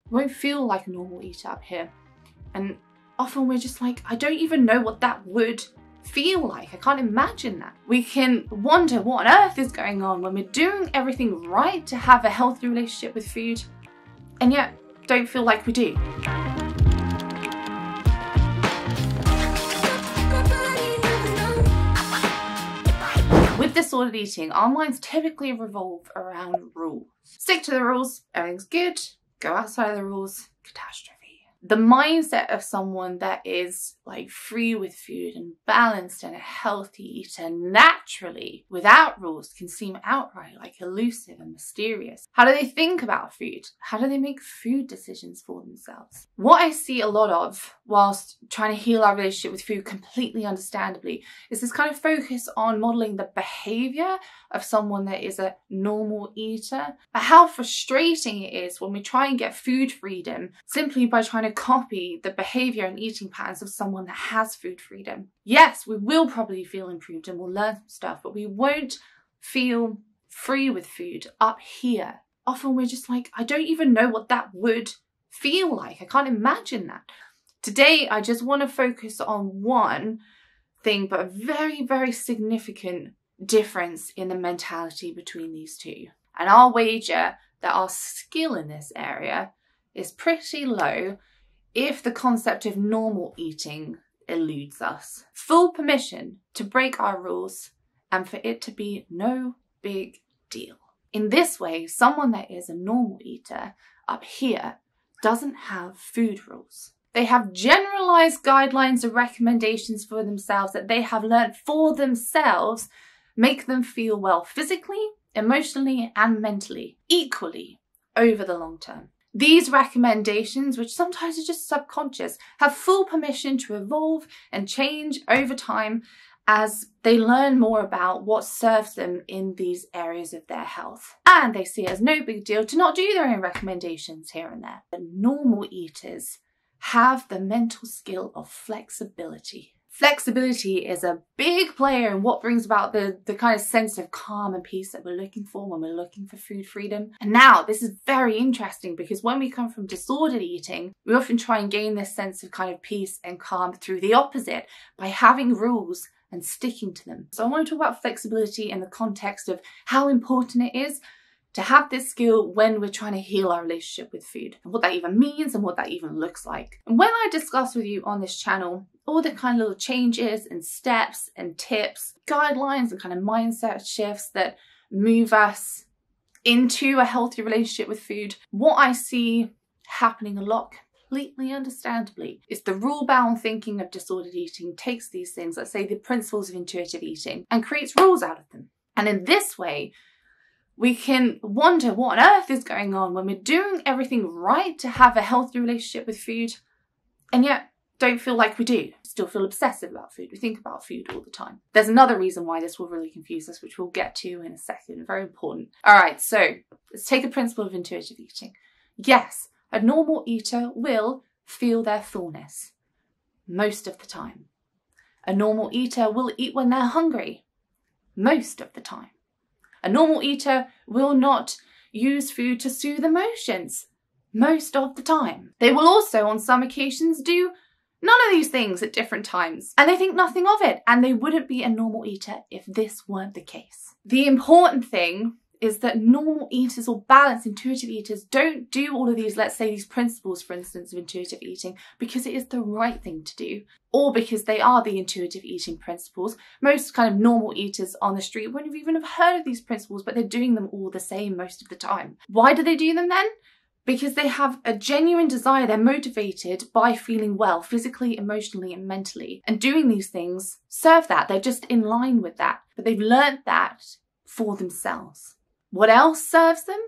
We won't feel like a normal eater up here. And often we're just like, I don't even know what that would feel like. I can't imagine that. We can wonder what on earth is going on when we're doing everything right to have a healthy relationship with food, and yet don't feel like we do. With disordered eating, our minds typically revolve around rules. Stick to the rules, everything's good. Go outside of the rules, catastrophe. The mindset of someone that is like free with food and balanced and a healthy eater naturally, without rules, can seem outright like elusive and mysterious. How do they think about food? How do they make food decisions for themselves? What I see a lot of whilst trying to heal our relationship with food completely understandably is this kind of focus on modeling the behavior of someone that is a normal eater, but how frustrating it is when we try and get food freedom simply by trying to copy the behavior and eating patterns of someone that has food freedom. Yes, we will probably feel improved and we'll learn some stuff, but we won't feel free with food up here. Often we're just like, I don't even know what that would feel like. I can't imagine that. Today, I just want to focus on one thing, but a very, very significant difference in the mentality between these two. And I'll wager that our skill in this area is pretty low if the concept of normal eating eludes us. Full permission to break our rules and for it to be no big deal. In this way, someone that is a normal eater up here doesn't have food rules. They have generalized guidelines and recommendations for themselves that they have learned for themselves make them feel well physically, emotionally, and mentally, equally over the long term. These recommendations, which sometimes are just subconscious, have full permission to evolve and change over time as they learn more about what serves them in these areas of their health. And they see it as no big deal to not do their own recommendations here and there. The normal eaters have the mental skill of flexibility. Flexibility is a big player in what brings about the kind of sense of calm and peace that we're looking for when we're looking for food freedom. And now this is very interesting because when we come from disordered eating, we often try and gain this sense of kind of peace and calm through the opposite by having rules and sticking to them. So I want to talk about flexibility in the context of how important it is to have this skill when we're trying to heal our relationship with food, and what that even means and what that even looks like. And when I discuss with you on this channel all the kind of little changes and steps and tips, guidelines and kind of mindset shifts that move us into a healthy relationship with food, what I see happening a lot, completely understandably, is the rule-bound thinking of disordered eating takes these things, let's say the principles of intuitive eating, and creates rules out of them. And in this way, we can wonder what on earth is going on when we're doing everything right to have a healthy relationship with food, and yet don't feel like we do. Still feel obsessive about food. We think about food all the time. There's another reason why this will really confuse us, which we'll get to in a second. Very important. All right, so let's take a principle of intuitive eating. Yes, a normal eater will feel their fullness most of the time. A normal eater will eat when they're hungry most of the time. A normal eater will not use food to soothe emotions most of the time. They will also, on some occasions, do none of these things at different times, and they think nothing of it, and they wouldn't be a normal eater if this weren't the case. The important thing is that normal eaters or balanced intuitive eaters don't do all of these, let's say these principles, for instance, of intuitive eating because it is the right thing to do, or because they are the intuitive eating principles. Most kind of normal eaters on the street wouldn't even have heard of these principles, but they're doing them all the same most of the time. Why do they do them then? Because they have a genuine desire, they're motivated by feeling well, physically, emotionally, and mentally. And doing these things serve that, they're just in line with that. But they've learned that for themselves. What else serves them?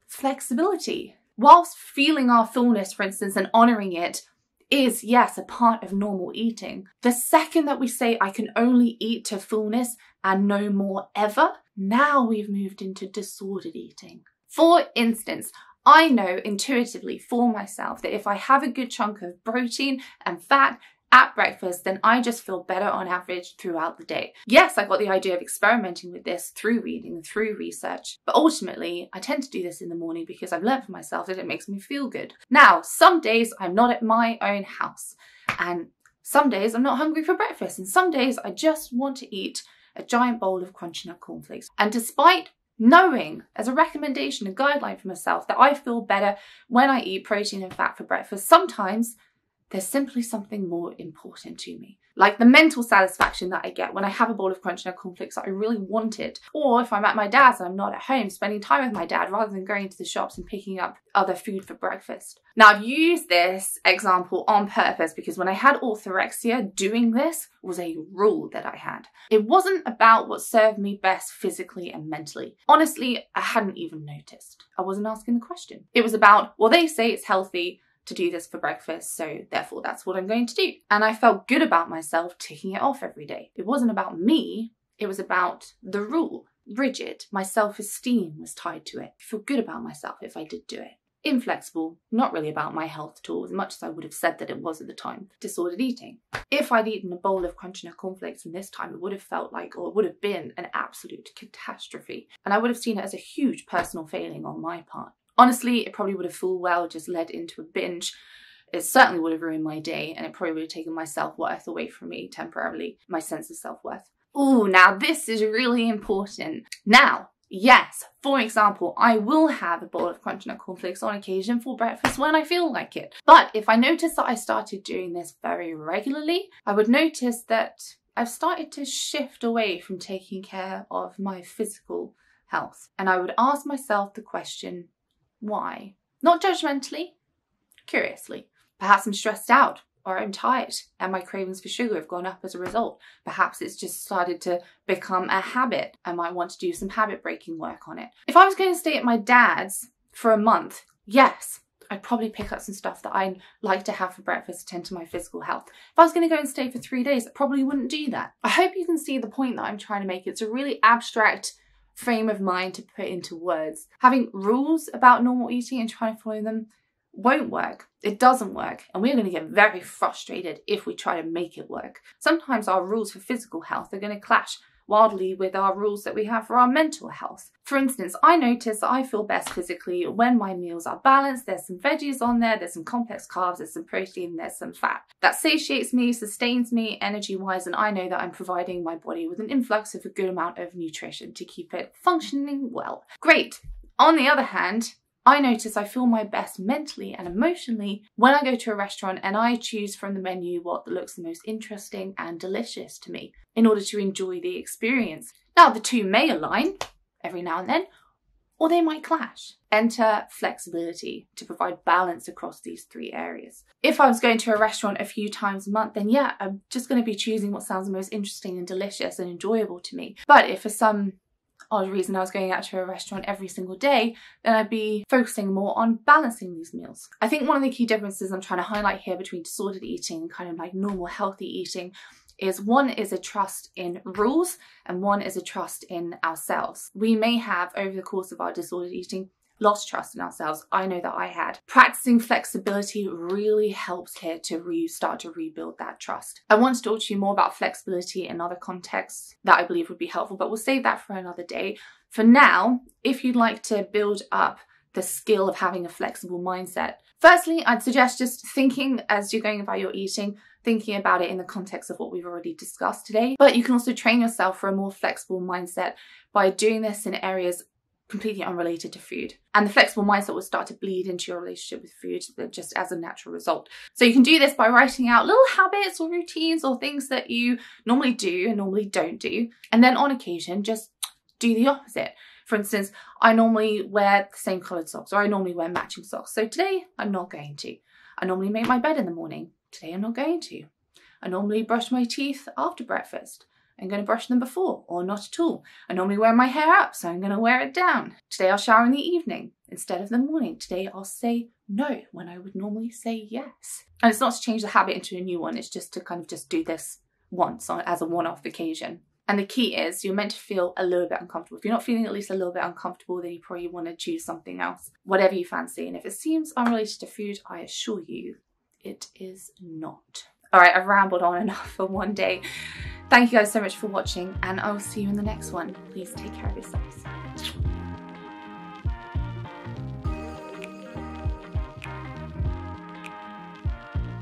Flexibility. Whilst feeling our fullness, for instance, and honouring it is, yes, a part of normal eating, the second that we say, I can only eat to fullness and no more ever, now we've moved into disordered eating. For instance, I know intuitively for myself that if I have a good chunk of protein and fat at breakfast, then I just feel better on average throughout the day. Yes, I got the idea of experimenting with this through reading and through research, but ultimately I tend to do this in the morning because I've learned for myself that it makes me feel good. Now, some days I'm not at my own house, and some days I'm not hungry for breakfast, and some days I just want to eat a giant bowl of crunchy nut cornflakes. And despite knowing as a recommendation, a guideline for myself, that I feel better when I eat protein and fat for breakfast, sometimes there's simply something more important to me. Like the mental satisfaction that I get when I have a bowl of crunchy nut cornflakes that I really wanted. Or if I'm at my dad's and I'm not at home, spending time with my dad rather than going to the shops and picking up other food for breakfast. Now, I've used this example on purpose because when I had orthorexia, doing this was a rule that I had. It wasn't about what served me best physically and mentally. Honestly, I hadn't even noticed. I wasn't asking the question. It was about, well, they say it's healthy to do this for breakfast, so therefore that's what I'm going to do. And I felt good about myself ticking it off every day. It wasn't about me, it was about the rule. Rigid, my self-esteem was tied to it. I feel good about myself if I did do it. Inflexible, not really about my health at all, as much as I would have said that it was at the time. Disordered eating. If I'd eaten a bowl of crunchy nut cornflakes from this time, it would have felt like, or it would have been an absolute catastrophe. And I would have seen it as a huge personal failing on my part. Honestly, it probably would have full well just led into a binge. It certainly would have ruined my day, and it probably would have taken my self-worth away from me temporarily, my sense of self-worth. Ooh, now this is really important. Now, yes, for example, I will have a bowl of crunchy nut cornflakes on occasion for breakfast when I feel like it. But if I notice that I started doing this very regularly, I would notice that I've started to shift away from taking care of my physical health. And I would ask myself the question, why? Not judgmentally, curiously. Perhaps I'm stressed out, or I'm tired and my cravings for sugar have gone up as a result. Perhaps it's just started to become a habit. I might want to do some habit breaking work on it. If I was going to stay at my dad's for a month, yes, I'd probably pick up some stuff that I like to have for breakfast to tend to my physical health. If I was going to go and stay for 3 days, I probably wouldn't do that. I hope you can see the point that I'm trying to make. It's a really abstract frame of mind to put into words. Having rules about normal eating and trying to follow them won't work. It doesn't work, and we're going to get very frustrated if we try to make it work. Sometimes our rules for physical health are going to clash wildly with our rules that we have for our mental health. For instance, I notice that I feel best physically when my meals are balanced. There's some veggies on there, there's some complex carbs, there's some protein, there's some fat. That satiates me, sustains me energy-wise, and I know that I'm providing my body with an influx of a good amount of nutrition to keep it functioning well. Great. On the other hand, I notice I feel my best mentally and emotionally when I go to a restaurant and I choose from the menu what looks the most interesting and delicious to me in order to enjoy the experience. Now, the two may align every now and then, or they might clash. Enter flexibility to provide balance across these three areas. If I was going to a restaurant a few times a month, then yeah, I'm just going to be choosing what sounds the most interesting and delicious and enjoyable to me. But if for some odd reason I was going out to a restaurant every single day, then I'd be focusing more on balancing these meals. I think one of the key differences I'm trying to highlight here between disordered eating and kind of like normal healthy eating is one is a trust in rules and one is a trust in ourselves. We may have, over the course of our disordered eating, lost trust in ourselves. I know that I had. Practicing flexibility really helps here to start to rebuild that trust. I want to talk to you more about flexibility in other contexts that I believe would be helpful, but we'll save that for another day. For now, if you'd like to build up the skill of having a flexible mindset, firstly, I'd suggest just thinking as you're going about your eating, thinking about it in the context of what we've already discussed today. But you can also train yourself for a more flexible mindset by doing this in areas completely unrelated to food. And the flexible mindset will start to bleed into your relationship with food just as a natural result. So you can do this by writing out little habits or routines or things that you normally do and normally don't do. And then on occasion, just do the opposite. For instance, I normally wear the same coloured socks, or I normally wear matching socks. So today I'm not going to. I normally make my bed in the morning. Today I'm not going to. I normally brush my teeth after breakfast. I'm going to brush them before, or not at all. I normally wear my hair up, so I'm going to wear it down. Today I'll shower in the evening instead of the morning. Today I'll say no when I would normally say yes. And it's not to change the habit into a new one, it's just to kind of just do this once as a one-off occasion. And the key is you're meant to feel a little bit uncomfortable. If you're not feeling at least a little bit uncomfortable, then you probably want to choose something else, whatever you fancy. And if it seems unrelated to food, I assure you it is not. All right, I've rambled on enough for one day. Thank you guys so much for watching, and I will see you in the next one. Please take care of yourselves.